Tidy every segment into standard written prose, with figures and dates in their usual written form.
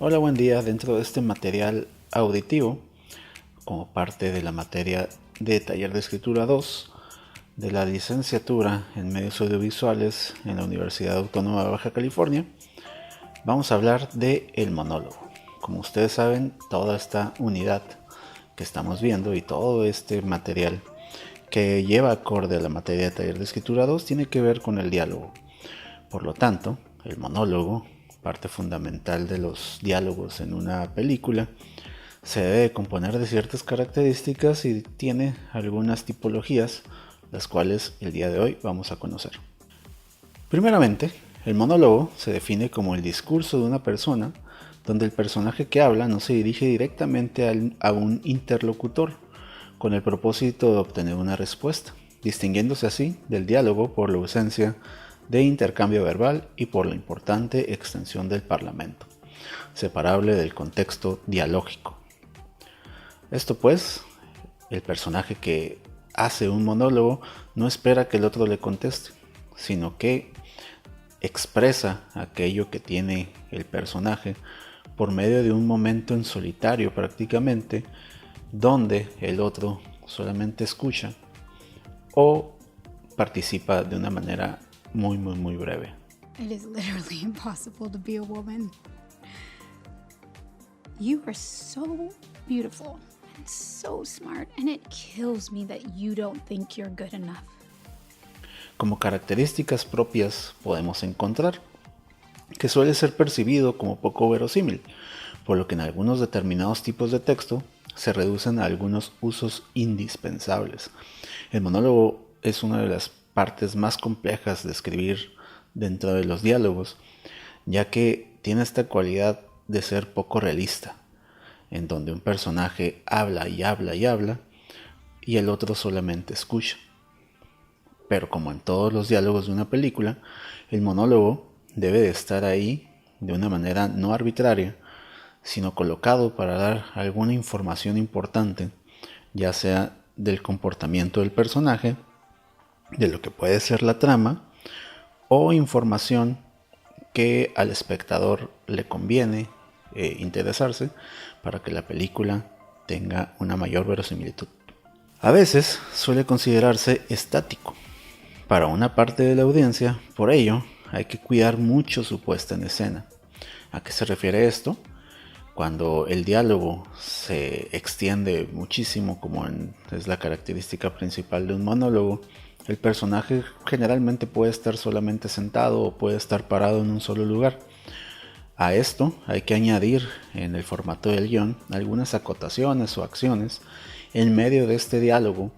Hola, buen día. Dentro de este material auditivo, como parte de la materia de Taller de Escritura 2 de la licenciatura en Medios Audiovisuales en la Universidad Autónoma de Baja California, vamos a hablar de el monólogo. Como ustedes saben, toda esta unidad que estamos viendo y todo este material que lleva acorde a la materia de Taller de Escritura 2 tiene que ver con el diálogo. Por lo tanto, el monólogo, parte fundamental de los diálogos en una película, se debe componer de ciertas características y tiene algunas tipologías, las cuales el día de hoy vamos a conocer. Primeramente, el monólogo se define como el discurso de una persona donde el personaje que habla no se dirige directamente a un interlocutor con el propósito de obtener una respuesta, distinguiéndose así del diálogo por la ausencia de intercambio verbal y por la importante extensión del parlamento, separable del contexto dialógico. Esto pues, el personaje que hace un monólogo no espera que el otro le conteste, sino que expresa aquello que tiene el personaje por medio de un momento en solitario prácticamente, donde el otro solamente escucha o participa de una manera muy breve. It is literally impossible to be a woman. You are so beautiful and so smart, and it kills me that you don't think you're good enough. Como características propias podemos encontrar que suele ser percibido como poco verosímil, por lo que en algunos determinados tipos de texto se reducen a algunos usos indispensables. El monólogo es una de las partes más complejas de escribir dentro de los diálogos, ya que tiene esta cualidad de ser poco realista, en donde un personaje habla y habla y habla y el otro solamente escucha. Pero como en todos los diálogos de una película, el monólogo debe de estar ahí de una manera no arbitraria, sino colocado para dar alguna información importante, ya sea del comportamiento del personaje, de lo que puede ser la trama, o información que al espectador le conviene interesarse para que la película tenga una mayor verosimilitud. A veces suele considerarse estático para una parte de la audiencia, por ello hay que cuidar mucho su puesta en escena. ¿A qué se refiere esto? Cuando el diálogo se extiende muchísimo, como es la característica principal de un monólogo, el personaje generalmente puede estar solamente sentado o puede estar parado en un solo lugar. A esto hay que añadir en el formato del guión algunas acotaciones o acciones en medio de este diálogo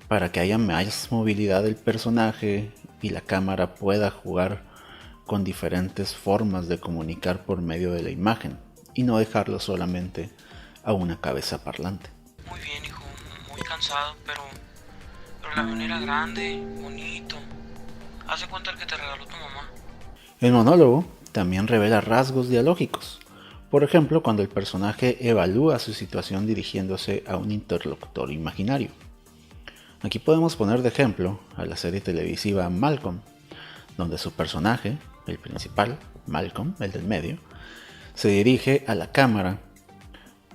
para que haya más movilidad del personaje y la cámara pueda jugar con diferentes formas de comunicar por medio de la imagen y no dejarlo solamente a una cabeza parlante. Muy bien, hijo, muy cansado, pero el avión era grande, bonito. Haz de cuenta el que te regaló tu mamá. El monólogo también revela rasgos dialógicos. Por ejemplo, cuando el personaje evalúa su situación dirigiéndose a un interlocutor imaginario. Aquí podemos poner de ejemplo a la serie televisiva Malcolm, donde su personaje, el principal, Malcolm, el del medio, se dirige a la cámara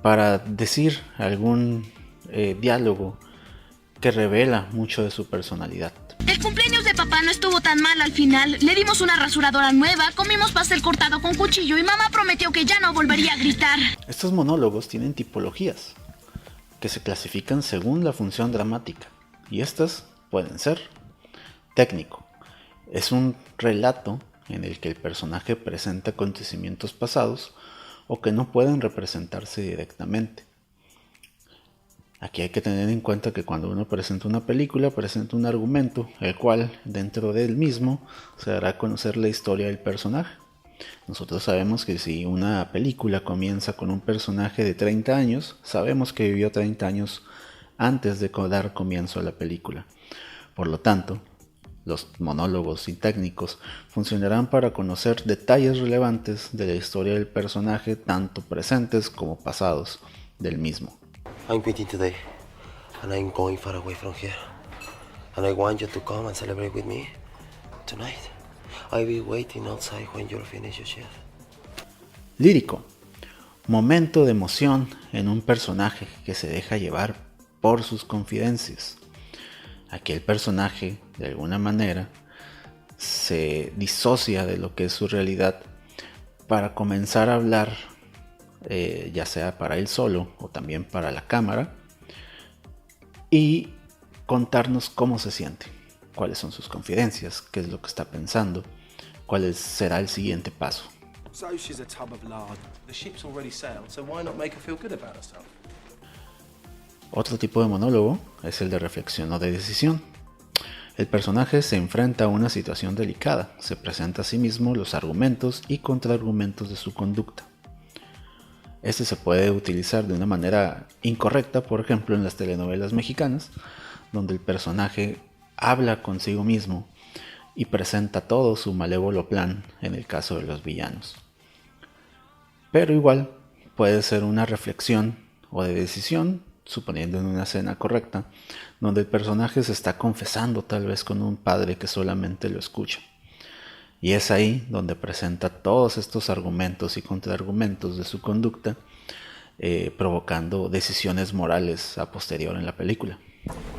para decir algún diálogo que revela mucho de su personalidad. El cumpleaños de papá no estuvo tan mal al final. Le dimos una rasuradora nueva, comimos pastel cortado con cuchillo y mamá prometió que ya no volvería a gritar. Estos monólogos tienen tipologías que se clasifican según la función dramática y estas pueden ser: técnico. Es un relato en el que el personaje presenta acontecimientos pasados o que no pueden representarse directamente. Aquí hay que tener en cuenta que cuando uno presenta una película, presenta un argumento, el cual dentro del mismo se dará a conocer la historia del personaje. Nosotros sabemos que si una película comienza con un personaje de 30 años, sabemos que vivió 30 años antes de dar comienzo a la película. Por lo tanto, los monólogos y técnicos funcionarán para conocer detalles relevantes de la historia del personaje, tanto presentes como pasados del mismo. I'm quitting today, and I'm going far away from here. And I want you to come and celebrate with me tonight. I'll be waiting outside when you're finished your shift. Lírico momento de emoción en un personaje que se deja llevar por sus confidencias. Aquí el personaje, de alguna manera, se disocia de lo que es su realidad para comenzar a hablar, ya sea para él solo o también para la cámara, y contarnos cómo se siente, cuáles son sus confidencias, qué es lo que está pensando, cuál será el siguiente paso. So she's a tub of lard. The ship's already sailed, so why not make her feel good about herself? Otro tipo de monólogo es el de reflexión o de decisión. El personaje se enfrenta a una situación delicada, se presenta a sí mismo los argumentos y contraargumentos de su conducta. Este se puede utilizar de una manera incorrecta, por ejemplo en las telenovelas mexicanas, donde el personaje habla consigo mismo y presenta todo su malévolo plan en el caso de los villanos. Pero igual puede ser una reflexión o de decisión, suponiendo en una escena correcta, donde el personaje se está confesando tal vez con un padre que solamente lo escucha. Y es ahí donde presenta todos estos argumentos y contraargumentos de su conducta, provocando decisiones morales a posterior en la película.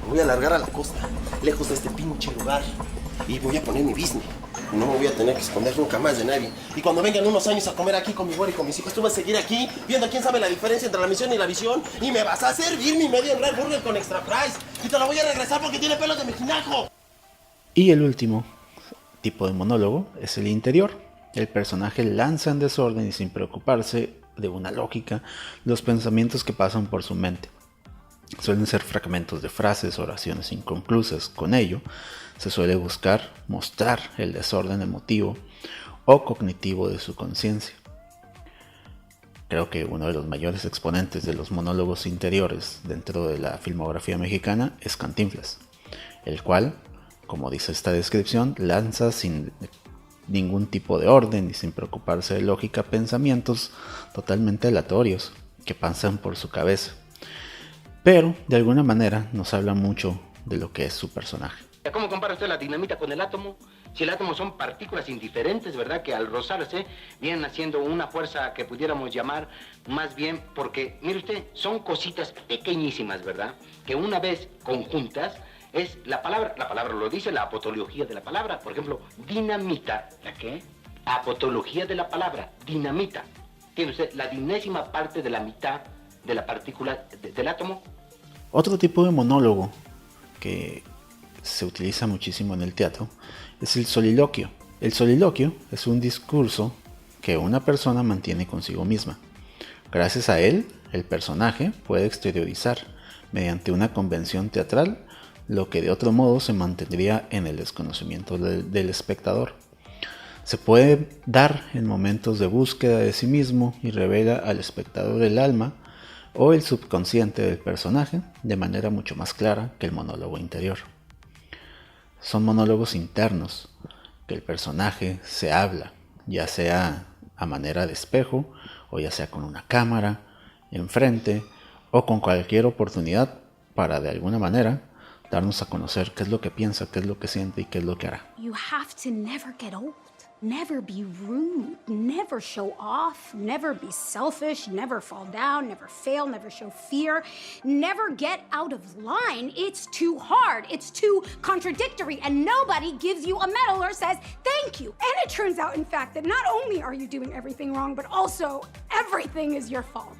Me voy a largar a la costa, lejos de este pinche lugar, y voy a poner mi business. No me voy a tener que esconder nunca más de nadie. Y cuando vengan unos años a comer aquí con mi güey y con mis hijos, tú vas a seguir aquí, viendo quién sabe la diferencia entre la misión y la visión, y me vas a servir mi medium rare burger con extra fries, y te lo voy a regresar porque tiene pelos de mejinajo. Y el último tipo de monólogo es el interior. El personaje lanza en desorden y sin preocuparse de una lógica los pensamientos que pasan por su mente. Suelen ser fragmentos de frases, oraciones inconclusas. Con ello, se suele buscar mostrar el desorden emotivo o cognitivo de su conciencia. Creo que uno de los mayores exponentes de los monólogos interiores dentro de la filmografía mexicana es Cantinflas, el cual, como dice esta descripción, lanza sin ningún tipo de orden y sin preocuparse de lógica pensamientos totalmente aleatorios que pasan por su cabeza. Pero, de alguna manera, nos habla mucho de lo que es su personaje. ¿Cómo compara usted la dinamita con el átomo? Si el átomo son partículas indiferentes, ¿verdad? Que al rozarse vienen haciendo una fuerza que pudiéramos llamar más bien porque, mire usted, son cositas pequeñísimas, ¿verdad? Que una vez conjuntas es la palabra lo dice, la apotología de la palabra. Por ejemplo, dinamita. ¿La qué? Apotología de la palabra, dinamita. Tiene usted la dinésima parte de la mitad de la partícula del átomo. Otro tipo de monólogo que se utiliza muchísimo en el teatro es el soliloquio. El soliloquio es un discurso que una persona mantiene consigo misma. Gracias a él, el personaje puede exteriorizar mediante una convención teatral lo que de otro modo se mantendría en el desconocimiento del espectador. Se puede dar en momentos de búsqueda de sí mismo y revela al espectador el alma o el subconsciente del personaje de manera mucho más clara que el monólogo interior. Son monólogos internos que el personaje se habla, ya sea a manera de espejo o ya sea con una cámara enfrente o con cualquier oportunidad para de alguna manera darnos a conocer qué es lo que piensa, qué es lo que siente y qué es lo que hará. You have to never get old. Never be rude, never show off, never be selfish, never fall down, never fail, never show fear, never get out of line. It's too hard, it's too contradictory, and nobody gives you a medal or says thank you. And it turns out, in fact, that not only are you doing everything wrong, but also everything is your fault.